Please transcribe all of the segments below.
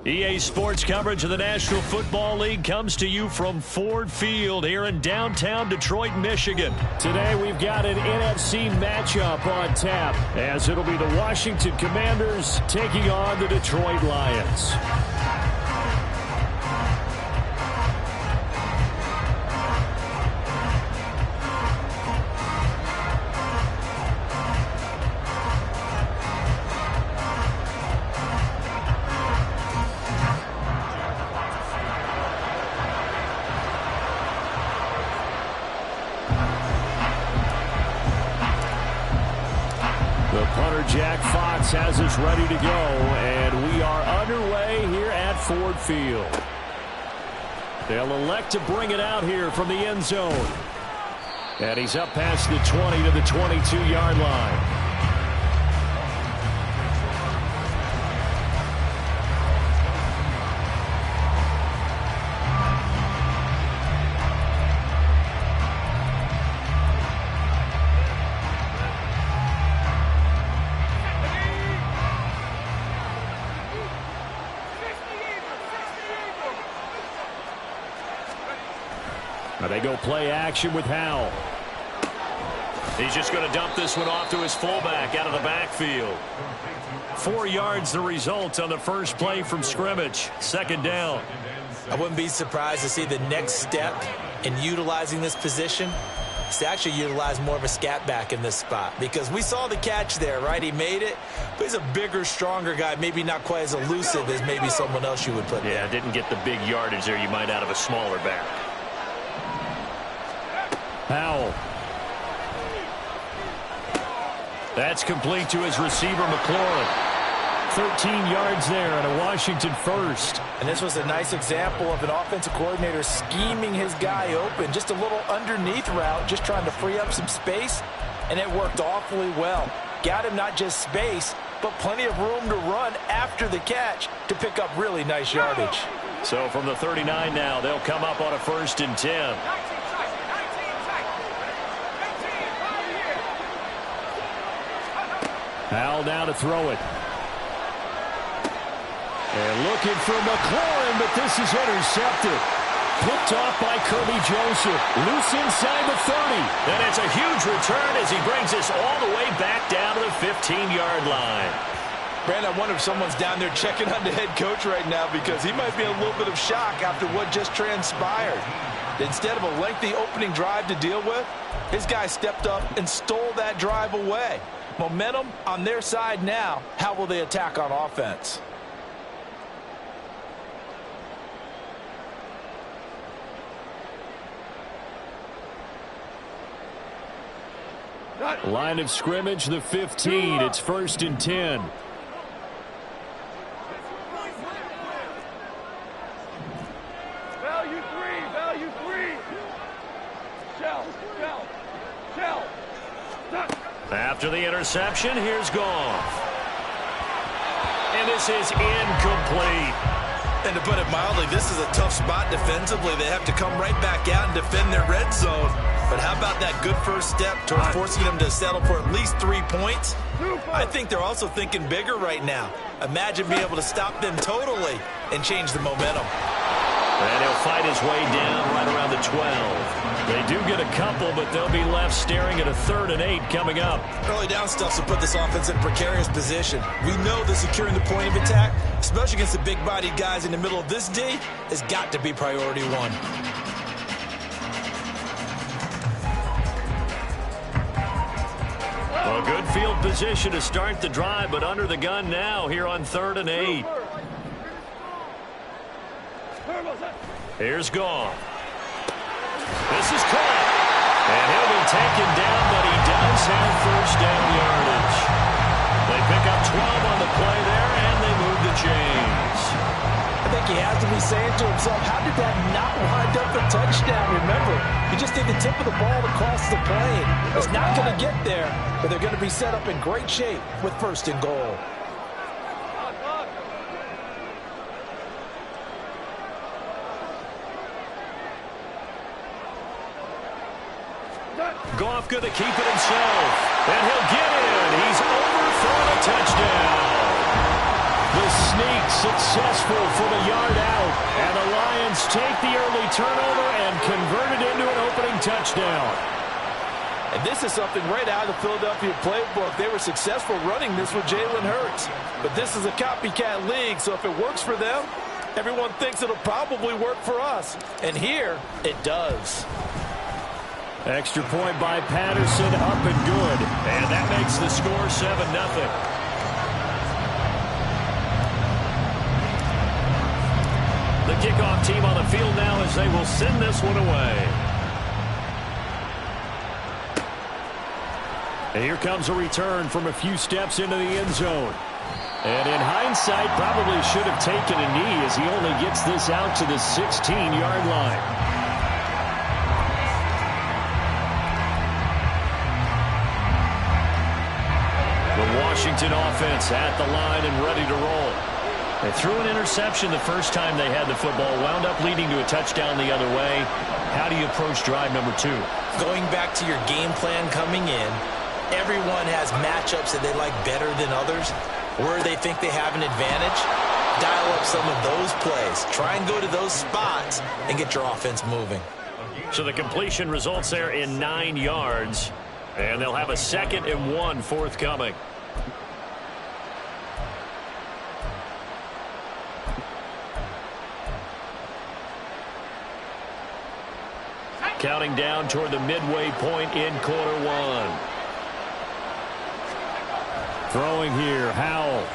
EA Sports coverage of the National Football League comes to you from Ford Field here in downtown Detroit, Michigan. Today we've got an NFC matchup on tap, as it'll be the Washington Commanders taking on the Detroit Lions. Jack Fox has us ready to go, and we are underway here at Ford Field. They'll elect to bring it out here from the end zone. And he's up past the 20 to the 22-yard line. They go play action with Howell. He's just going to dump this one off to his fullback out of the backfield. 4 yards the result on the first play from scrimmage. Second down. I wouldn't be surprised to see the next step in utilizing this position is to actually utilize more of a scat back in this spot, because we saw the catch there, right? He made it, but he's a bigger, stronger guy, maybe not quite as elusive as maybe someone else you would put there. Yeah, didn't get the big yardage there you might out of a smaller back. Howell. That's complete to his receiver, McLaurin. 13 yards there and a Washington first. And this was a nice example of an offensive coordinator scheming his guy open. Just a little underneath route, just trying to free up some space, and it worked awfully well. Got him not just space, but plenty of room to run after the catch to pick up really nice yardage. So from the 39 now, they'll come up on a 1st and 10. Howell now to throw it. And looking for McLaurin, but this is intercepted. Picked off by Kirby Joseph. Loose inside the 30. And it's a huge return as he brings us all the way back down to the 15-yard line. Brandon, I wonder if someone's down there checking on the head coach right now, because he might be in a little bit of shock after what just transpired. Instead of a lengthy opening drive to deal with, his guy stepped up and stole that drive away. Momentum on their side now. How will they attack on offense? Line of scrimmage, the 15. It's 1st and 10. Value three. Shell. After the interception, here's Goff. And this is incomplete. And to put it mildly, this is a tough spot defensively. They have to come right back out and defend their red zone. But how about that good first step towards forcing them to settle for at least 3 points? I think they're also thinking bigger right now. Imagine being able to stop them totally and change the momentum. And he'll fight his way down right around the 12. They do get a couple, but they'll be left staring at a 3rd and 8 coming up. Early down stuff to put this offense in a precarious position. We know that securing the point of attack, especially against the big-bodied guys in the middle of this D, has got to be priority one. Well, good field position to start the drive, but under the gun now here on 3rd and 8. Here's Goff. This is caught. And he'll be taken down, but he does have first down yardage. They pick up 12 on the play there, and they move the chains. I think he has to be saying to himself, how did that not wind up a touchdown? Remember, he just did the tip of the ball across the plane. It's not going to get there, but they're going to be set up in great shape with 1st and goal. Goff going to keep it himself. And he'll get in. He's over for a touchdown. The sneak Successful from a yard out. And the Lions take the early turnover and convert it into an opening touchdown. And this is something right out of the Philadelphia playbook. They were successful running this with Jalen Hurts. But this is a copycat league, so if it works for them, everyone thinks it'll probably work for us. And here, it does. Extra point by Patterson, up and good. And that makes the score 7-0. The kickoff team on the field now as they will send this one away. And here comes a return from a few steps into the end zone. And in hindsight, probably should have taken a knee as he only gets this out to the 16-yard line. The Washington offense at the line and ready to roll. They threw an interception the first time they had the football, wound up leading to a touchdown the other way. How do you approach drive number 2? Going back to your game plan coming in, everyone has matchups that they like better than others. Where they think they have an advantage, dial up some of those plays. Try and go to those spots and get your offense moving. So the completion results there in 9 yards. And they'll have a 2nd and 1 forthcoming. Counting down toward the midway point in quarter 1. Throwing here, Howell.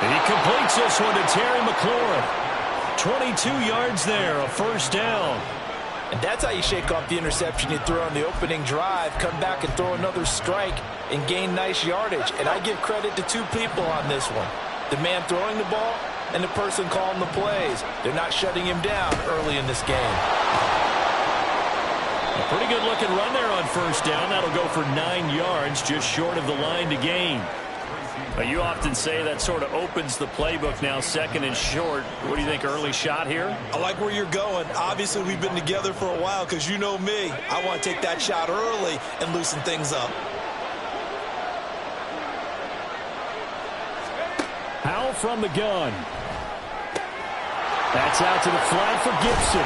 And he completes this one to Terry McLaurin. 22 yards there, a first down. And that's how you shake off the interception you threw on the opening drive, come back and throw another strike and gain nice yardage. And I give credit to 2 people on this one. The man throwing the ball and the person calling the plays. They're not shutting him down early in this game. A pretty good looking run there on first down. That'll go for 9 yards, just short of the line to gain. You often say that sort of opens the playbook now, 2nd and short. What do you think, early shot here? I like where you're going. Obviously, we've been together for a while because you know me. I want to take that shot early and loosen things up. Howell from the gun. That's out to the flat for Gibson.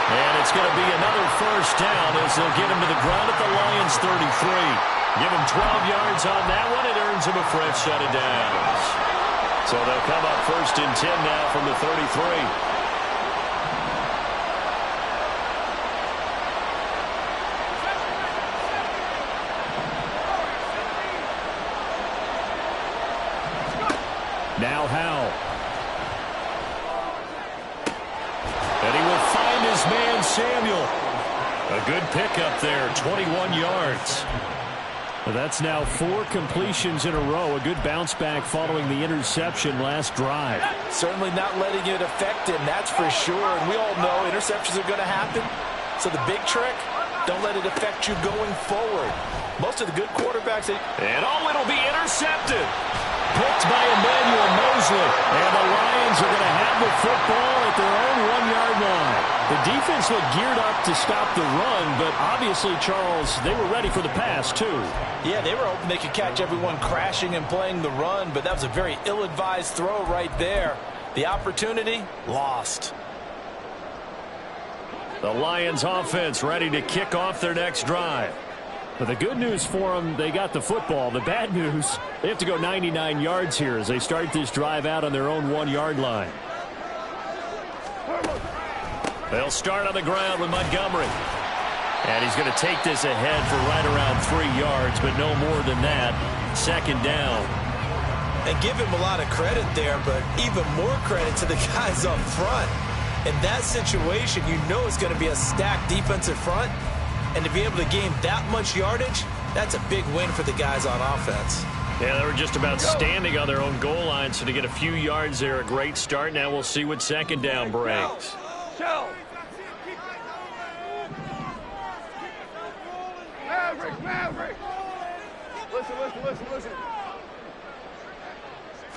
And it's going to be another first down as they'll get him to the ground at the Lions 33. Give him 12 yards on that one. It earns him a fresh set of downs. So they'll come up 1st and 10 now from the 33. Now Howell. And he will find his man Samuel. A good pickup there, 21 yards. Well, that's now 4 completions in a row. A good bounce back following the interception last drive. Certainly not letting it affect him, that's for sure. And we all know interceptions are going to happen. So the big trick, don't let it affect you going forward. Most of the good quarterbacks... And it'll be intercepted. Picked by Emmanuel Mosley. And the Lions are going to have the football at their own 1-yard line. The defense looked geared up to stop the run, but obviously, Charles, they were ready for the pass, too. Yeah, they were hoping they could catch everyone crashing and playing the run, but that was a very ill-advised throw right there. The opportunity, lost. The Lions offense ready to kick off their next drive. But the good news for them, they got the football. The bad news, they have to go 99 yards here as they start this drive out on their own 1-yard line. They'll start on the ground with Montgomery. And he's going to take this ahead for right around 3 yards, but no more than that. 2nd down. And give him a lot of credit there, but even more credit to the guys up front. In that situation, you know it's going to be a stacked defensive front. And to be able to gain that much yardage, that's a big win for the guys on offense. Yeah, they were just about standing on their own goal line, so to get a few yards there, a great start. Now we'll see what 2nd down brings. Maverick! Listen.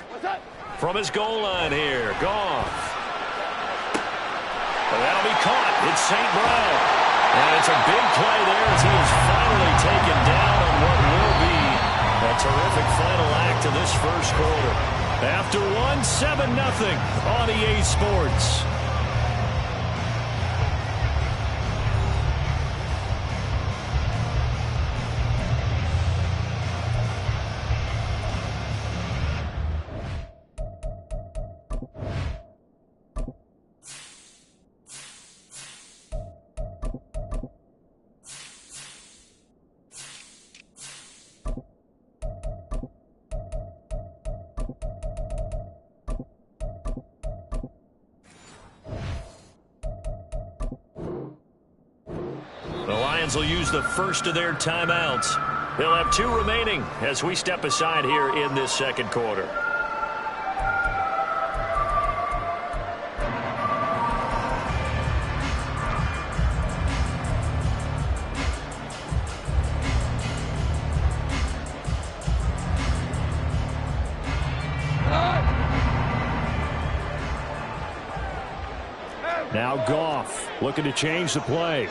What's that? From his goal line here, Goff. Well, that'll be caught. It's St. Brown. And it's a big play there as he is finally taken down on what will be a Terrific final act of this first quarter. After one, 7-0 on EA Sports. The Lions will use the first of their timeouts. They'll have 2 remaining as we step aside here in this second quarter. Now Goff looking to change the play.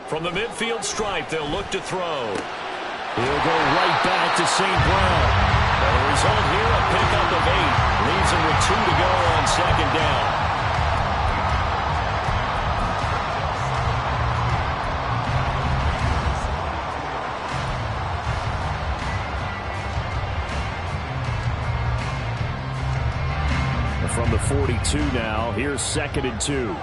From the midfield stripe, they'll look to throw. He'll go right back to St. Brown. And the result here, a pickup of 8. Leaves him with 2 to go on second down. From the 42 now, here's 2nd and 2.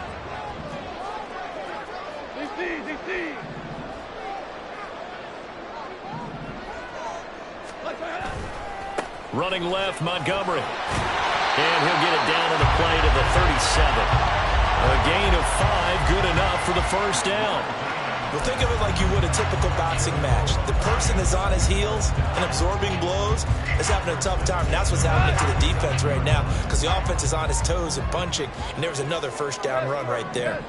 Running left, Montgomery. And he'll get it down on the play to the 37. A gain of 5, good enough for the first down. Well, think of it like you would a typical boxing match. The person is on his heels and absorbing blows is having a tough time. And that's what's happening to the defense right now because the offense is on his toes and punching. And there's another first down run right there.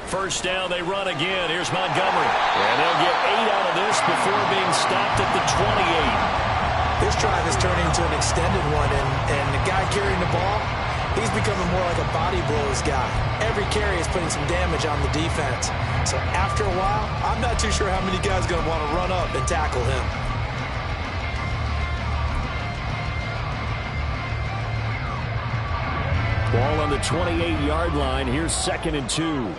First down, they run again. Here's Montgomery. And they'll get 8 out of this before being stopped at the 28. This drive is turning into an extended one, and the guy carrying the ball, he's becoming more like a body blows guy. Every carry is putting some damage on the defense. So after a while, I'm not too sure how many guys are going to want to run up and tackle him. Ball on the 28-yard line. Here's 2nd and 2.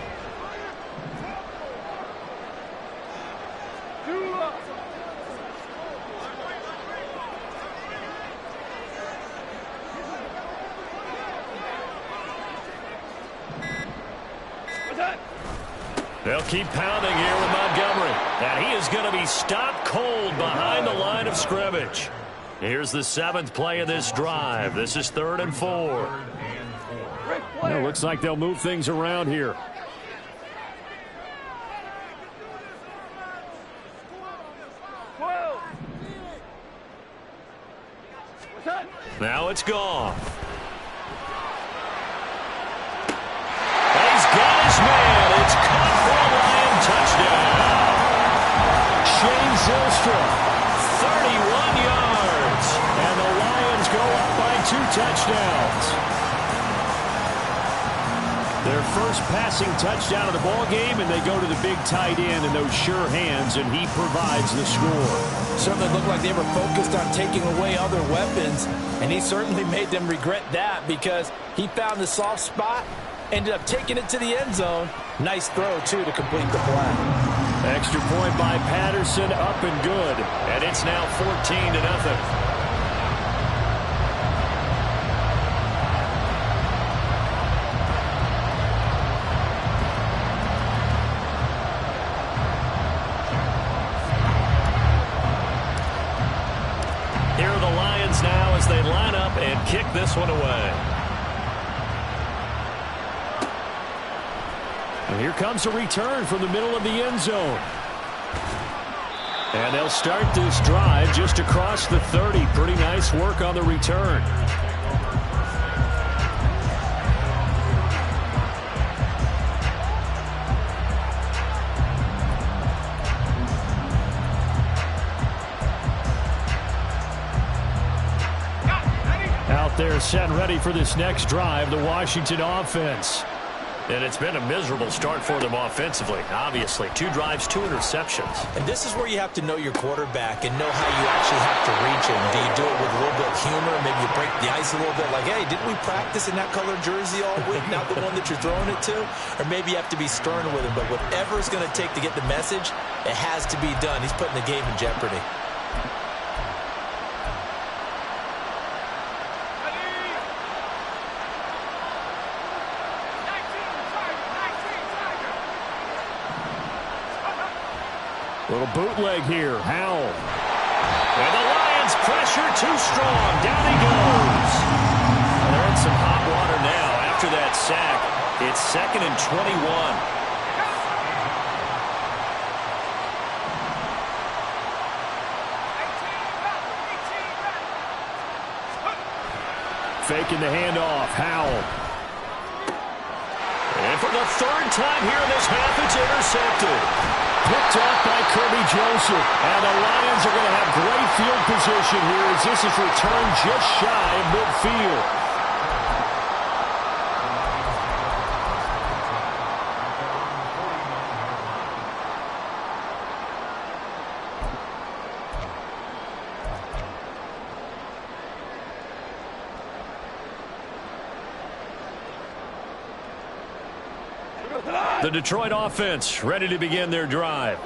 They'll keep pounding here with Montgomery. And he is going to be stopped cold behind the line of scrimmage. Here's the 7th play of this drive. This is 3rd and 4. It looks like they'll move things around here. Now it's gone. And he's got his man. It's caught for a Lion touchdown. Shane Zylstra, 31 yards. And the Lions go up by 2 touchdowns. Their first passing touchdown of the ball game, and they go to the big tight end and those sure hands, and he provides the score. Certainly looked like they were focused on taking away other weapons, and he certainly made them regret that because he found the soft spot, ended up taking it to the end zone. Nice throw, too, to complete the play. Extra point by Patterson, up and good, and it's now 14-0. Now as they line up and kick this one away. And here comes a return from the middle of the end zone. And they'll start this drive just across the 30. Pretty nice work on the return. set and ready for this next drive, the Washington offense. And it's been a miserable start for them offensively, obviously. 2 drives, 2 interceptions. And this is where you have to know your quarterback and know how you actually have to reach him. Do you do it with a little bit of humor? Maybe you break the ice a little bit like, hey, didn't we practice in that colored jersey all week, not the one that you're throwing it to? Or maybe you have to be stern with him. But whatever it's going to take to get the message, it has to be done. He's putting the game in jeopardy. Little bootleg here. Howell. And the Lions pressure too strong. Down he goes. Well, they're in some hot water now. After that sack, it's 2nd and 21. Faking the handoff. Howell. And for the 3rd time here in this half, it's intercepted. Picked off by Kirby Joseph. And the Lions are going to have great field position here as this is returned just shy of midfield. The Detroit offense ready to begin their drive.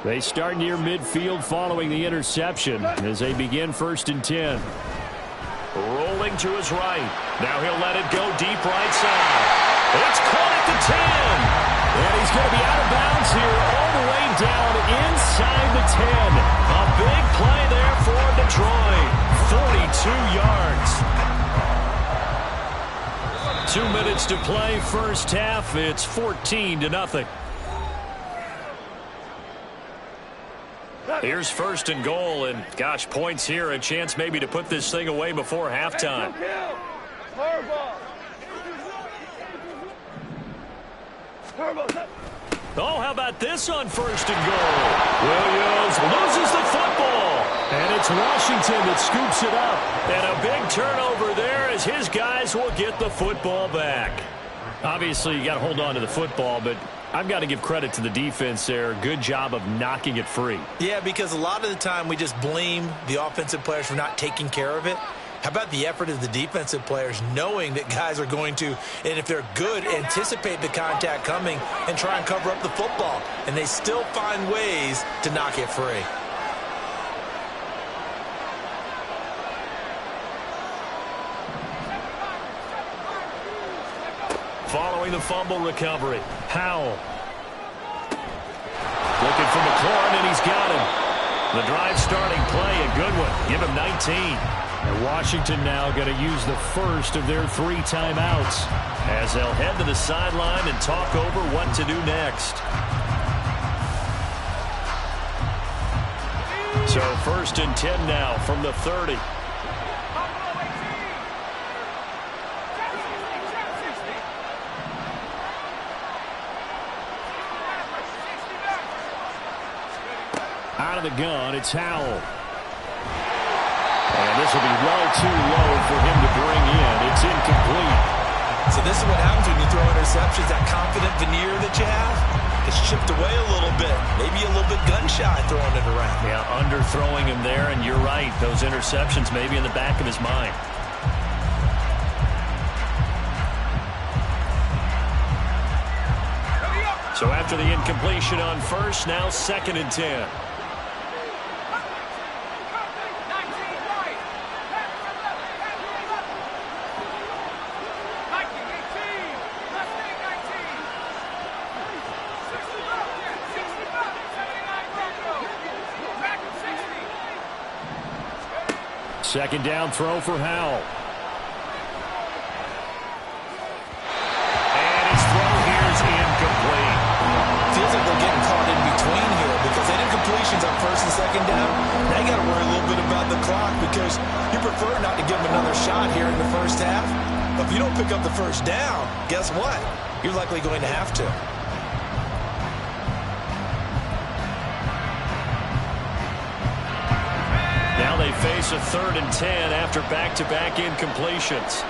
They start near midfield following the interception as they begin 1st and 10. Rolling to his right. Now he'll let it go deep right side. It's caught at the 10. And he's going to be out of bounds here all the way down inside the 10. A big play there for Detroit. 42 yards. 2 minutes to play, first half. It's 14-0. Here's 1st and goal, and gosh, points here, a chance maybe to put this thing away before halftime. Oh, how about this on 1st and goal? Williams loses the football. And it's Washington that scoops it up. And a big turnover there as his guys will get the football back. Obviously, you got to hold on to the football, but I've got to give credit to the defense there. Good job of knocking it free. Yeah, because a lot of the time we just blame the offensive players for not taking care of it. How about the effort of the defensive players knowing that guys are going to, and if they're good, anticipate the contact coming and try and cover up the football. And they still find ways to knock it free. Following the fumble recovery, Howell. Looking for McLaurin, and he's got him. The drive starting play, a good one. Give him 19. And Washington now going to use the first of their 3 timeouts as they'll head to the sideline and talk over what to do next. So 1st and 10 now from the 30. Out of the gun, it's Howell. And this will be well too low for him to bring in. It's incomplete. So this is what happens when you throw interceptions. That confident veneer that you have gets chipped away a little bit. Maybe a little bit gun-shy throwing it around. Yeah, underthrowing him there, and you're right. Those interceptions may be in the back of his mind. So after the incompletion on 1st, now 2nd and 10. Second down throw for Howell. And his throw here is incomplete. Feels like they're getting caught in between here because they did completions on 1st and 2nd down. Now you got to worry a little bit about the clock because you prefer not to give them another shot here in the first half. But if you don't pick up the 1st down, guess what? You're likely going to have to. Now they face a 3rd and 10 after back-to-back incompletions.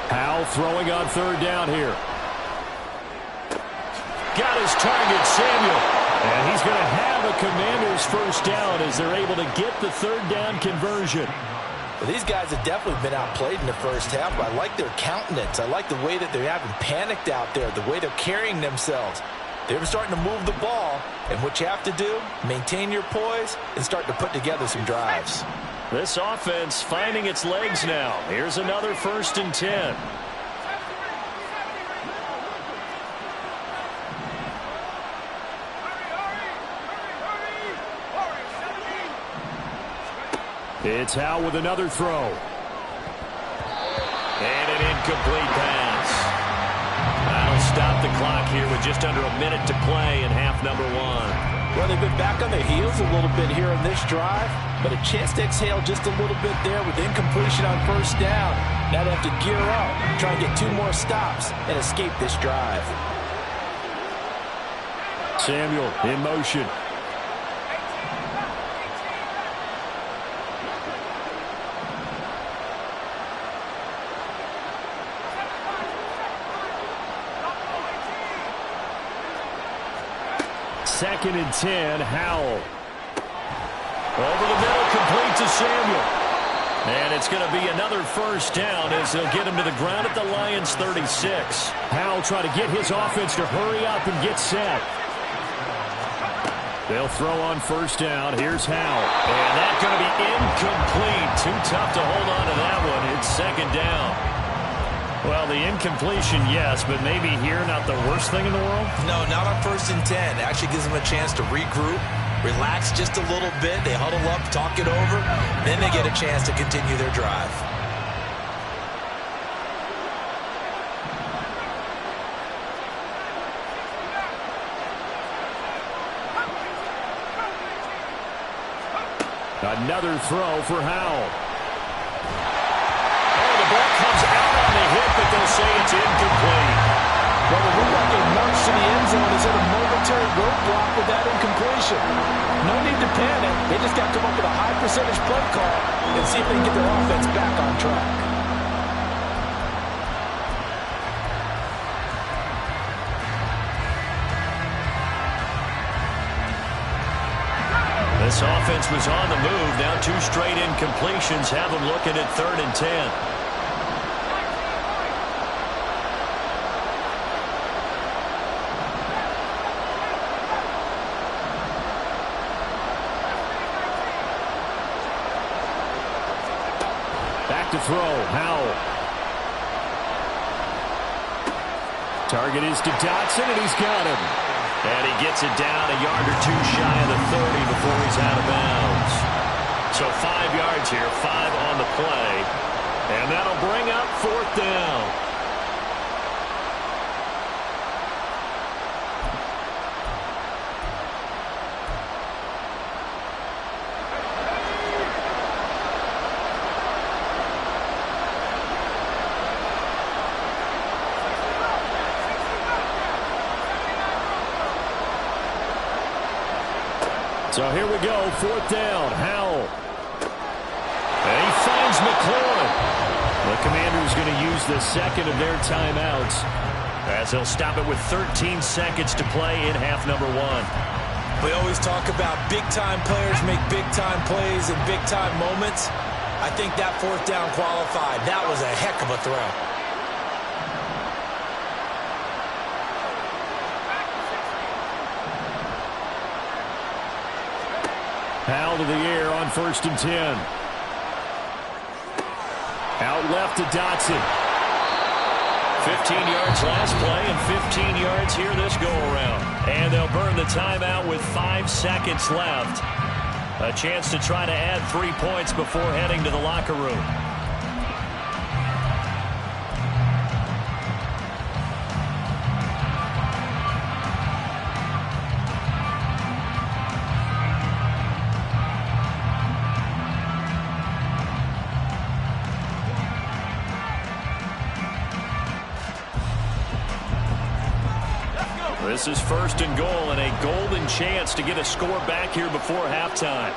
Howell throwing on 3rd down here. Got his target, Samuel. And he's going to have a Commanders first down as they're able to get the 3rd down conversion. Well, these guys have definitely been outplayed in the first half, but I like their countenance. I like the way that they haven't panicked out there, the way they're carrying themselves. They're starting to move the ball, and what you have to do, maintain your poise and start to put together some drives. This offense finding its legs now. Here's another 1st and 10. It's Howell with another throw. And an incomplete pass. That'll stop the clock here with just under a minute to play in half number 1. Well, they've been back on their heels a little bit here on this drive, but a chance to exhale just a little bit there with incompletion on 1st down. Now they have to gear up, try and get 2 more stops, and escape this drive. Samuel in motion. Second and 10, Howell. Over the middle, complete to Samuel. And it's going to be another first down as they'll get him to the ground at the Lions' 36. Howell trying to get his offense to hurry up and get set. They'll throw on first down. Here's Howell. And that's going to be incomplete. Too tough to hold on to that one. It's second down. Well, the incompletion, yes, but maybe here not the worst thing in the world? No, not on 1st and 10. Actually gives them a chance to regroup, relax just a little bit. They huddle up, talk it over. Then they get a chance to continue their drive. Another throw for Howell. Oh, the ball comes out on the hit, but they'll say it's incomplete. Well, it looked like a march to the end zone is at a momentary roadblock with that incompletion. No need to panic. They just got to come up with a high percentage play call and see if they can get their offense back on track. This offense was on the move. Now 2 straight incompletions have them looking at 3rd and 10. Back to throw, Howell. Target is to Dotson, and he's got him. And he gets it down a yard or 2 shy of the 30 before he's out of bounds. So 5 yards here, 5 on the play. And that'll bring up 4th down. So here we go, 4th down, Howell. And he finds McLaurin. The Commanders going to use the second of their timeouts as they'll stop it with 13 seconds to play in half number 1. We always talk about big-time players make big-time plays in big-time moments. I think that 4th down qualified. That was a heck of a throw. Howell to the air on 1st and 10. Out left to Dotson. 15 yards last play and 15 yards here this go-around. And they'll burn the timeout with 5 seconds left. A chance to try to add 3 points before heading to the locker room. This is 1st and goal and a golden chance to get a score back here before halftime.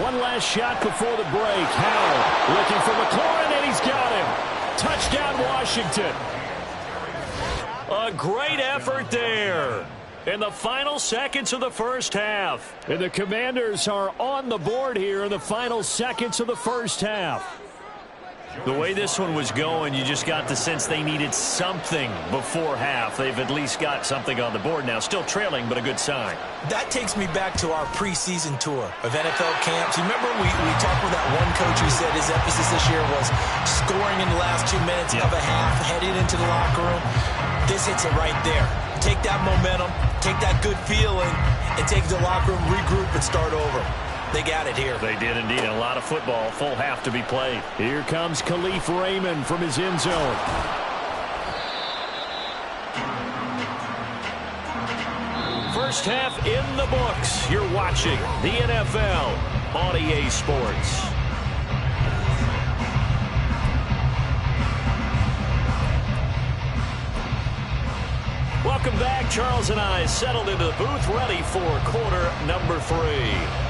One last shot before the break. Howell looking for McLaurin, and he's got him. Touchdown, Washington. A great effort there in the final seconds of the first half. And the Commanders are on the board here in the final seconds of the first half. The way this one was going, you just got the sense they needed something before half. They've at least got something on the board now. Still trailing, but a good sign. That takes me back to our preseason tour of NFL camps. You remember we talked with that one coach who said his emphasis this year was scoring in the last 2 minutes of a half, heading into the locker room. This hits it right there. Take that momentum, take that good feeling, and take it to the locker room, regroup, and start over. They got it here. They did indeed. A lot of football. Full half to be played. Here comes Khalif Raymond from his end zone. First half in the books. You're watching the NFL on EA Sports. Welcome back. Charles and I settled into the booth, ready for quarter number 3.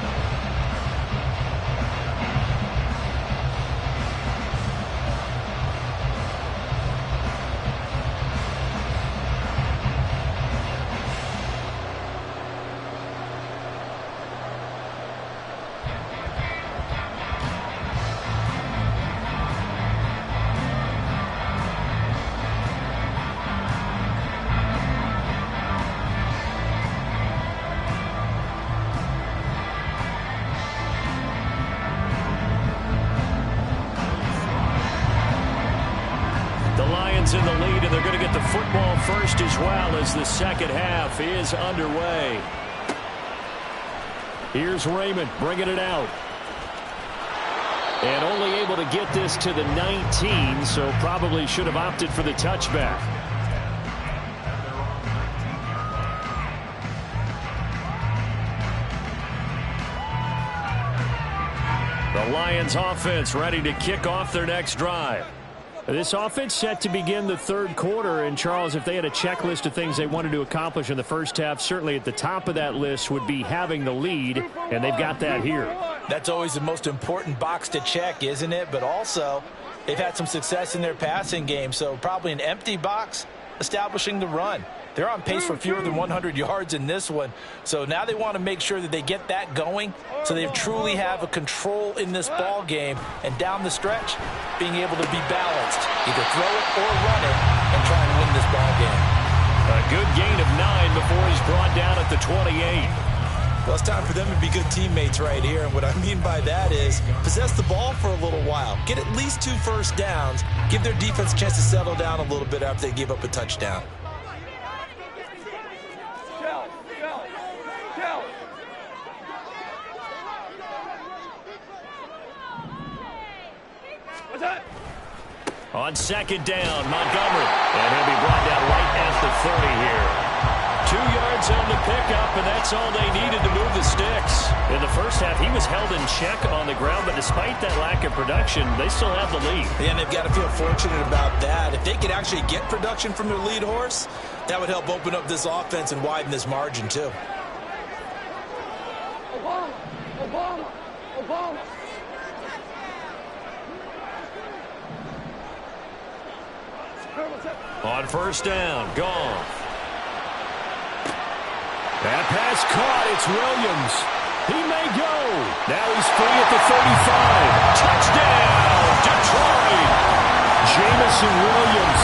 In the lead, and they're going to get the football first as well as the second half is underway. Here's Raymond bringing it out. And only able to get this to the 19, so probably should have opted for the touchback. The Lions offense ready to kick off their next drive. This offense set to begin the third quarter, and Charles, if they had a checklist of things they wanted to accomplish in the first half, certainly at the top of that list would be having the lead, and they've got that here. That's always the most important box to check, isn't it? But also, they've had some success in their passing game, so probably an empty box establishing the run. They're on pace for fewer than 100 yards in this one, so now they want to make sure that they get that going so they truly have a control in this ball game, and down the stretch, being able to be balanced, either throw it or run it, and try and win this ball game. A good gain of 9 before he's brought down at the 28. Well, it's time for them to be good teammates right here, and what I mean by that is possess the ball for a little while, get at least 2 first downs, give their defense a chance to settle down a little bit after they give up a touchdown. On second down, Montgomery. And he'll be brought down right at the 30 here. 2 yards on the pickup, and that's all they needed to move the sticks. In the first half, he was held in check on the ground, but despite that lack of production, they still have the lead. Yeah, and they've got to feel fortunate about that. If they could actually get production from their lead horse, that would help open up this offense and widen this margin, too. Obama. On first down, gone. That pass caught. It's Williams. He may go. Now he's free at the 35. Touchdown, Detroit. Jamison Williams,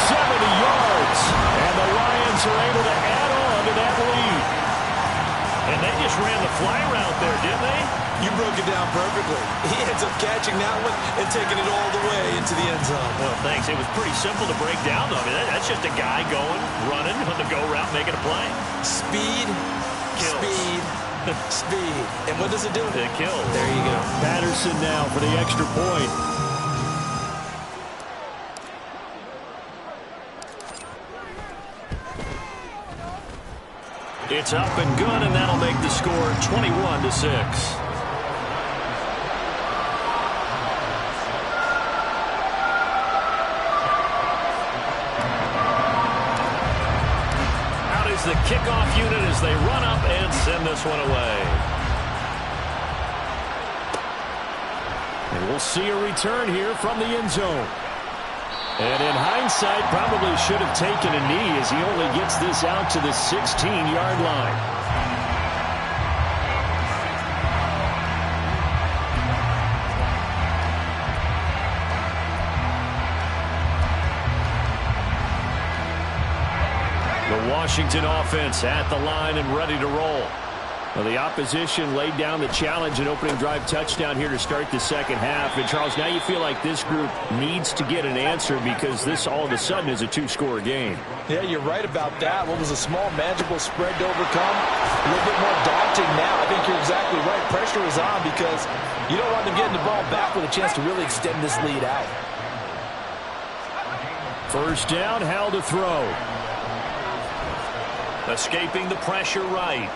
70 yards. And the Lions are able to add on to that lead. And they just ran the fly route there, didn't they? You broke it down perfectly. He ends up catching that one and taking it all the way into the end zone. Well, thanks. It was pretty simple to break down, though. I mean, that's just a guy going, running on the go route, making a play. Speed, kills. Speed. And what does it do? It kills. There you go. Patterson now for the extra point. It's up and good, and that'll make the score 21-6. this one away. And we'll see a return here from the end zone. And in hindsight, probably should have taken a knee as he only gets this out to the 16-yard line. The Washington offense at the line and ready to roll. Well, the opposition laid down the challenge and opening drive touchdown here to start the second half. And, Charles, now you feel like this group needs to get an answer because this all of a sudden is a two-score game. Yeah, you're right about that. What was a small, manageable spread to overcome, a little bit more daunting now. I think you're exactly right. Pressure is on because you don't want them getting the ball back with a chance to really extend this lead out. First down, Hal to throw. Escaping the pressure right.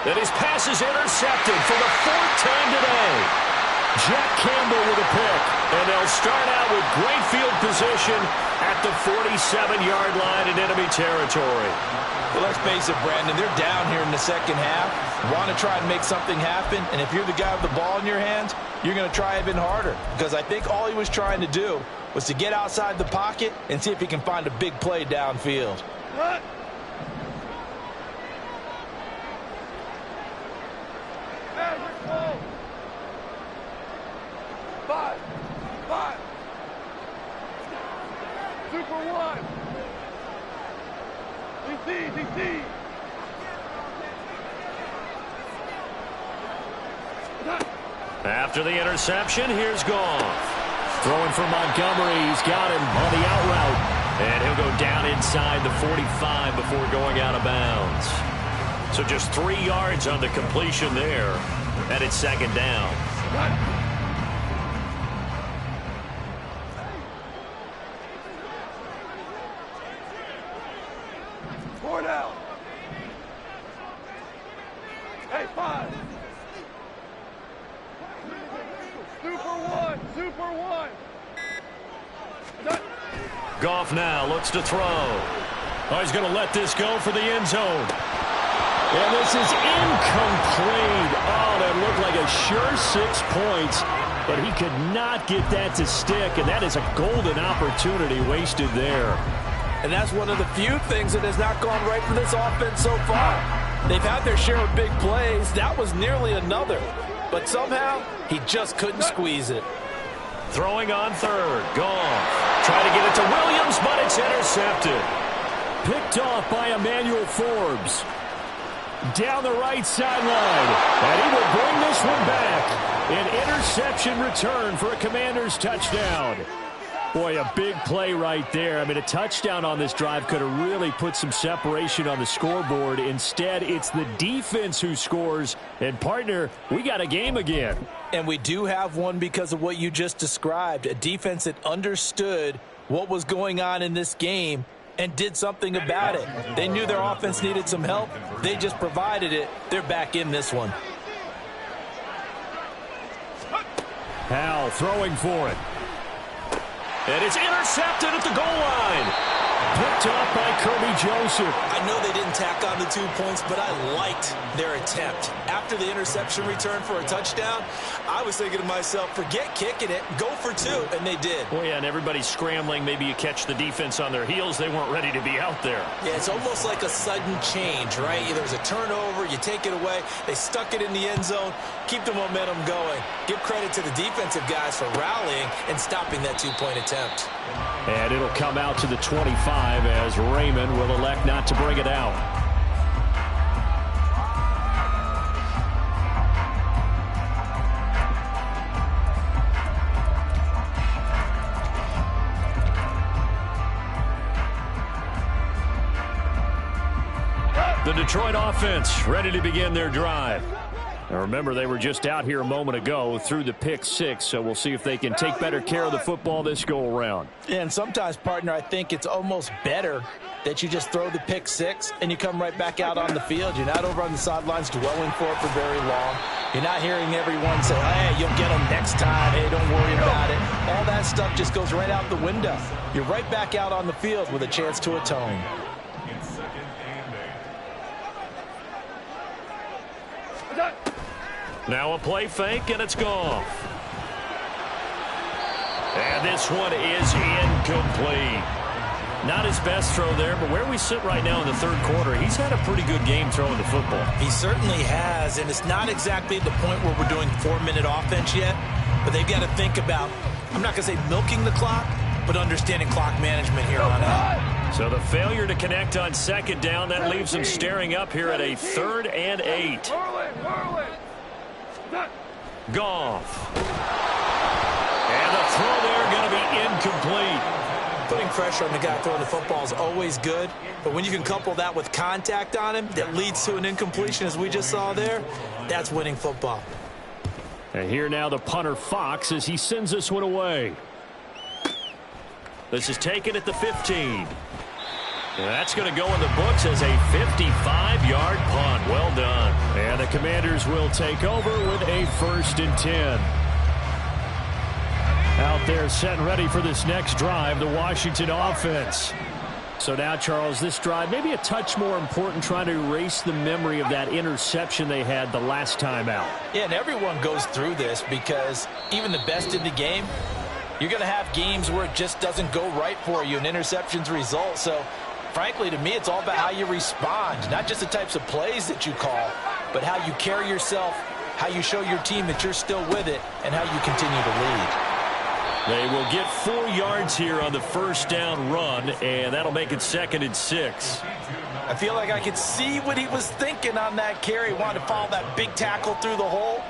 And his pass is intercepted for the fourth time today. Jack Campbell with a pick. And they'll start out with great field position at the 47-yard line in enemy territory. Well, let's face it, Brandon, they're down here in the second half. Want to try and make something happen, and if you're the guy with the ball in your hands, you're going to try even harder. Because I think all he was trying to do was to get outside the pocket and see if he can find a big play downfield. Cut. Maverick, close. 5. Super 1. DC. After the interception, here's Goff. Throwing for Montgomery. He's got him on the out route. And he'll go down inside the 45 before going out of bounds. So just 3 yards on the completion there. And it's second down. Four down. Hey, 5. Super 1. Goff now looks to throw. Oh, he's going to let this go for the end zone. And this is incomplete. Oh, that looked like a sure 6 points. But he could not get that to stick. And that is a golden opportunity wasted there. And that's one of the few things that has not gone right for this offense so far. They've had their share of big plays. That was nearly another. But somehow, he just couldn't squeeze it. Throwing on third. Goff. Trying to get it to Williams, but it's intercepted. Picked off by Emmanuel Forbes. Down the right sideline. And he will bring this one back. An interception return for a Commanders touchdown. Boy, a big play right there. I mean, a touchdown on this drive could have really put some separation on the scoreboard. Instead, it's the defense who scores. And, partner, we got a game again. And we do have one because of what you just described. A defense that understood what was going on in this game and did something about it. They knew their offense needed some help. They just provided it. They're back in this one. Hal throwing for it. And it's intercepted at the goal line. Picked off by Kirby Joseph. I know they didn't tack on the 2 points, but I liked their attempt. After the interception return for a touchdown, I was thinking to myself, forget kicking it, go for 2, and they did. Well, yeah, and everybody's scrambling. Maybe you catch the defense on their heels. They weren't ready to be out there. Yeah, it's almost like a sudden change, right? There's a turnover, you take it away, they stuck it in the end zone, keep the momentum going. Give credit to the defensive guys for rallying and stopping that 2-point attempt. And it'll come out to the 25 as Raymond will elect not to bring it out. The Detroit offense ready to begin their drive. Now remember, they were just out here a moment ago through the pick 6, so we'll see if they can take better care of the football this go-around. And sometimes, partner, I think it's almost better that you just throw the pick 6 and you come right back out on the field. You're not over on the sidelines dwelling for it for very long. You're not hearing everyone say, hey, you'll get them next time. Hey, don't worry about it. All that stuff just goes right out the window. You're right back out on the field with a chance to atone. Now a play fake, and it's gone. And this one is incomplete. Not his best throw there, but where we sit right now in the third quarter, he's had a pretty good game throwing the football. He certainly has, and it's not exactly at the point where we're doing 4-minute offense yet, but they've got to think about, I'm not going to say milking the clock, but understanding clock management here on out. So the failure to connect on second down, that leaves them staring up here at a 3rd and 8. Goff. And the throw there going to be incomplete. Putting pressure on the guy throwing the football is always good, but when you can couple that with contact on him that leads to an incompletion, as we just saw there, that's winning football. And here now the punter Fox as he sends this one away. This is taken at the 15. And that's going to go in the books as a 55-yard punt. Well done. And the Commanders will take over with a 1st and 10. Out there set and ready for this next drive, the Washington offense. So now, Charles, this drive maybe a touch more important, trying to erase the memory of that interception they had the last time out. Yeah, and everyone goes through this because even the best in the game, you're going to have games where it just doesn't go right for you and interceptions result. So, frankly, to me, it's all about how you respond, not just the types of plays that you call, but how you carry yourself, how you show your team that you're still with it, and how you continue to lead. They will get 4 yards here on the 1st down run, and that'll make it 2nd and 6. I feel like I could see what he was thinking on that carry. Wanted to follow that big tackle through the hole.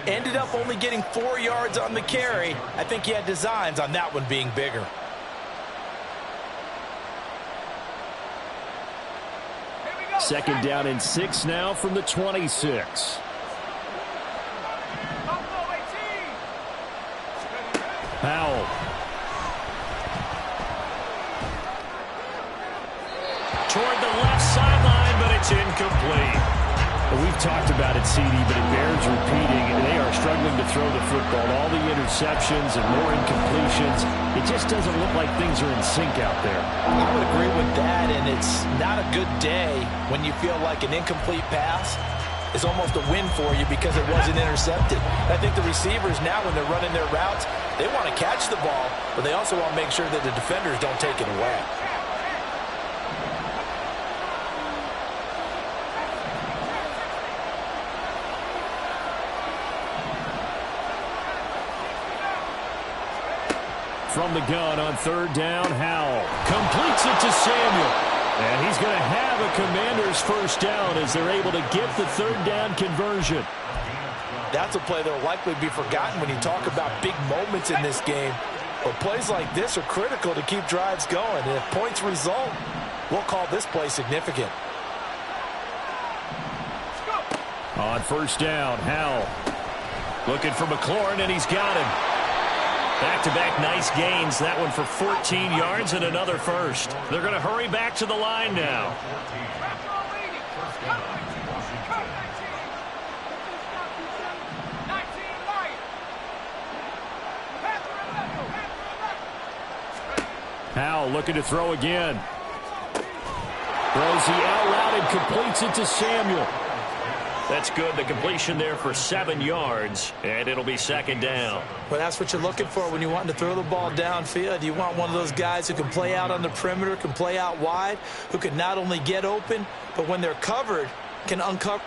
Ended up only getting 4 yards on the carry. I think he had designs on that one being bigger. Second down and 6 now from the 26. Powell. Toward the left sideline, but it's incomplete. Well, we've talked about it, CD, but it bears repeating. They are struggling to throw the football. All the interceptions and more incompletions. It just doesn't look like things are in sync out there. I would agree with that, and it's not a good day when you feel like an incomplete pass is almost a win for you because it wasn't intercepted. I think the receivers now, when they're running their routes, they want to catch the ball, but they also want to make sure that the defenders don't take it away. From the gun on 3rd down, Howell completes it to Samuel. And he's going to have a Commander's 1st down as they're able to get the 3rd down conversion. That's a play that will likely be forgotten when you talk about big moments in this game. But plays like this are critical to keep drives going. And if points result, we'll call this play significant. On 1st down, Howell looking for McLaurin, and he's got him. Back-to-back nice gains. That one for 14 yards and another 1st. They're going to hurry back to the line now. Howell looking to throw again. Throws the out route and completes it to Samuel. That's good. The completion there for 7 yards, and it'll be 2nd down. Well, that's what you're looking for when you want to throw the ball downfield. You want one of those guys who can play out on the perimeter, can play out wide, who can not only get open, but when they're covered, can uncover.